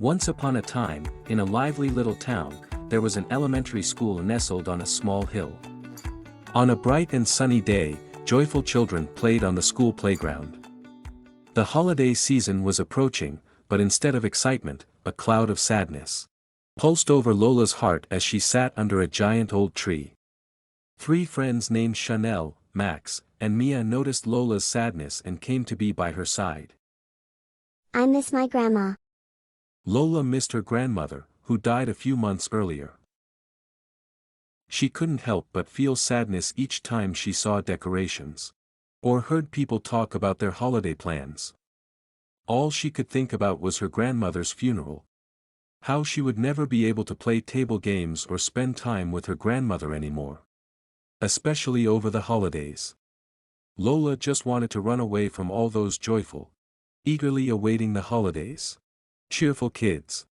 Once upon a time, in a lively little town, there was an elementary school nestled on a small hill. On a bright and sunny day, joyful children played on the school playground. The holiday season was approaching, but instead of excitement, a cloud of sadness pulsed over Lola's heart as she sat under a giant old tree. Three friends named Chanel, Max, and Mia noticed Lola's sadness and came to be by her side. I miss my grandma. Lola missed her grandmother, who died a few months earlier. She couldn't help but feel sadness each time she saw decorations or heard people talk about their holiday plans. All she could think about was her grandmother's funeral. How she would never be able to play table games or spend time with her grandmother anymore. Especially over the holidays. Lola just wanted to run away from all those joyful, eagerly awaiting the holidays, cheerful kids.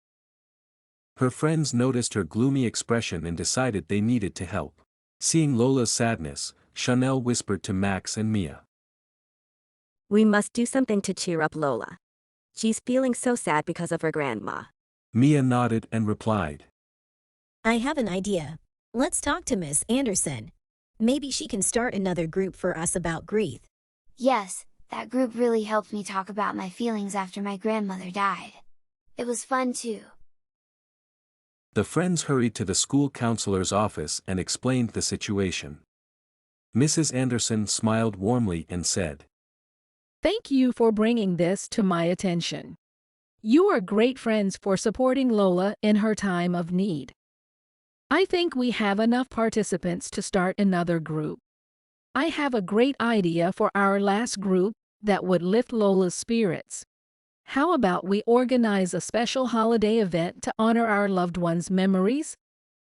Her friends noticed her gloomy expression and decided they needed to help. Seeing Lola's sadness, Chanel whispered to Max and Mia. We must do something to cheer up Lola. She's feeling so sad because of her grandma. Mia nodded and replied. I have an idea. Let's talk to Miss Anderson. Maybe she can start another group for us about grief. Yes, that group really helped me talk about my feelings after my grandmother died. It was fun too. The friends hurried to the school counselor's office and explained the situation. Mrs. Anderson smiled warmly and said, Thank you for bringing this to my attention. You are great friends for supporting Lola in her time of need. I think we have enough participants to start another group. I have a great idea for our last group that would lift Lola's spirits. How about we organize a special holiday event to honor our loved one's memories?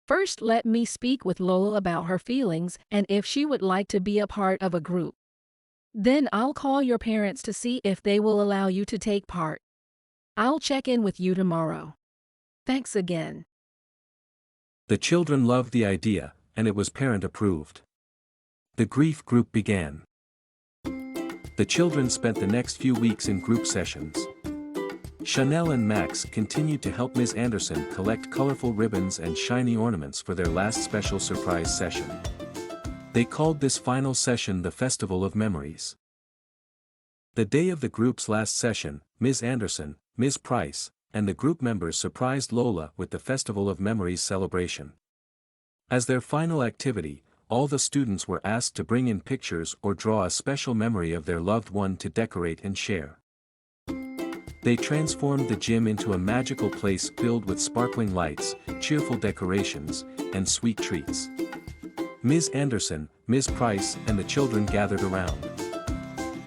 First, let me speak with Lola about her feelings and if she would like to be a part of a group. Then I'll call your parents to see if they will allow you to take part. I'll check in with you tomorrow. Thanks again. The children loved the idea, and it was parent-approved. The grief group began. The children spent the next few weeks in group sessions. Chanel and Max continued to help Ms. Anderson collect colorful ribbons and shiny ornaments for their last special surprise session. They called this final session the Festival of Memories. The day of the group's last session, Ms. Anderson, Ms. Price, and the group members surprised Lola with the Festival of Memories celebration. As their final activity, all the students were asked to bring in pictures or draw a special memory of their loved one to decorate and share. They transformed the gym into a magical place filled with sparkling lights, cheerful decorations, and sweet treats. Ms. Anderson, Ms. Price, and the children gathered around.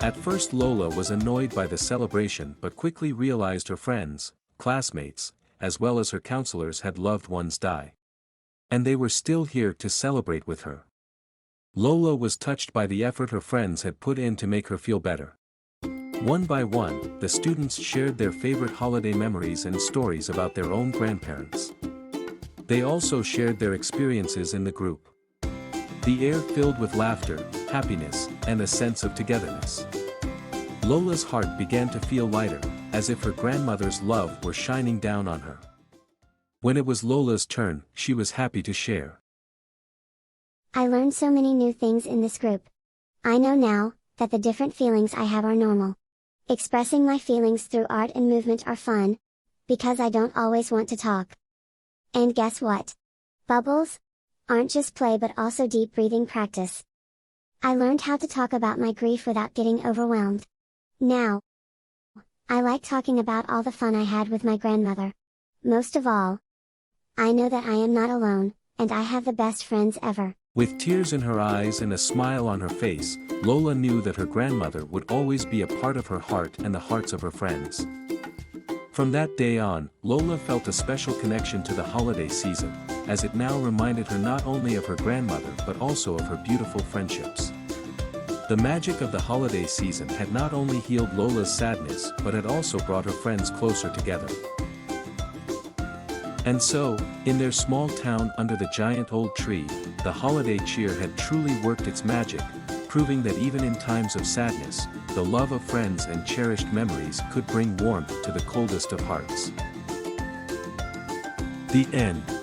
At first Lola was annoyed by the celebration but quickly realized her friends, classmates, as well as her counselors had loved ones die. And they were still here to celebrate with her. Lola was touched by the effort her friends had put in to make her feel better. One by one, the students shared their favorite holiday memories and stories about their own grandparents. They also shared their experiences in the group. The air filled with laughter, happiness, and a sense of togetherness. Lola's heart began to feel lighter, as if her grandmother's love were shining down on her. When it was Lola's turn, she was happy to share. I learned so many new things in this group. I know now that the different feelings I have are normal. Expressing my feelings through art and movement are fun, because I don't always want to talk. And guess what? Bubbles aren't just play but also deep breathing practice. I learned how to talk about my grief without getting overwhelmed. Now, I like talking about all the fun I had with my grandmother. Most of all, I know that I am not alone, and I have the best friends ever. With tears in her eyes and a smile on her face, Lola knew that her grandmother would always be a part of her heart and the hearts of her friends. From that day on, Lola felt a special connection to the holiday season, as it now reminded her not only of her grandmother but also of her beautiful friendships. The magic of the holiday season had not only healed Lola's sadness but had also brought her friends closer together. And so, in their small town under the giant old tree, the holiday cheer had truly worked its magic, proving that even in times of sadness, the love of friends and cherished memories could bring warmth to the coldest of hearts. The end.